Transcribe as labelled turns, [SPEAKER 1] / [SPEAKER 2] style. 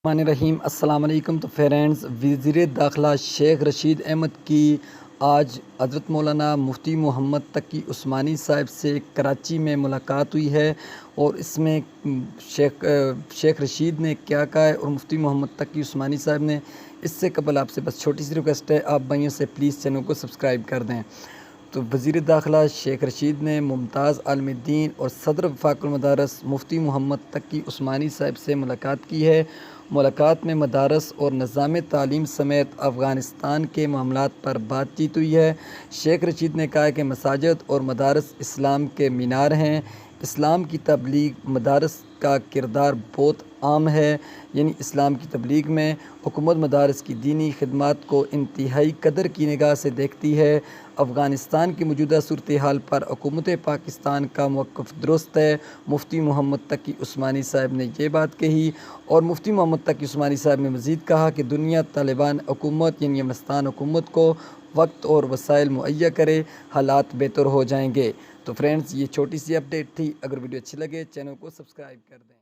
[SPEAKER 1] الرحمن الرحیم السلام علیکم۔ تو فرینڈز، وزیر داخلہ شیخ رشید احمد کی آج حضرت مولانا مفتی محمد تقی عثمانی صاحب سے کراچی میں ملاقات ہوئی ہے، اور اس میں شیخ رشید نے کیا کہا ہے اور مفتی محمد تقی عثمانی صاحب نے، اس سے قبل آپ سے بس چھوٹی سی ریکویسٹ ہے، آپ بھائیوں سے پلیز چینل کو سبسکرائب کر دیں۔ تو وزیر داخلہ شیخ رشید نے ممتاز عالم دین اور صدر وفاق المدارس مفتی محمد تقی عثمانی صاحب سے ملاقات کی ہے۔ ملاقات میں مدارس اور نظام تعلیم سمیت افغانستان کے معاملات پر بات چیت ہوئی ہے۔ شیخ رشید نے کہا کہ مساجد اور مدارس اسلام کے مینار ہیں۔ اسلام کی تبلیغ مدارس کا کردار بہت عام ہے، یعنی اسلام کی تبلیغ میں حکومت مدارس کی دینی خدمات کو انتہائی قدر کی نگاہ سے دیکھتی ہے۔ افغانستان کی موجودہ صورتحال پر حکومت پاکستان کا موقف درست ہے۔ مفتی محمد تقی عثمانی صاحب نے یہ بات کہی، اور مفتی محمد تقی عثمانی صاحب نے مزید کہا کہ دنیا طالبان حکومت یعنی افغانستان حکومت کو وقت اور وسائل مہیا کرے، حالات بہتر ہو جائیں گے۔ تو فرینڈز، یہ چھوٹی سی اپڈیٹ تھی۔ اگر ویڈیو اچھی لگے چینل کو سبسکرائب کر دیں۔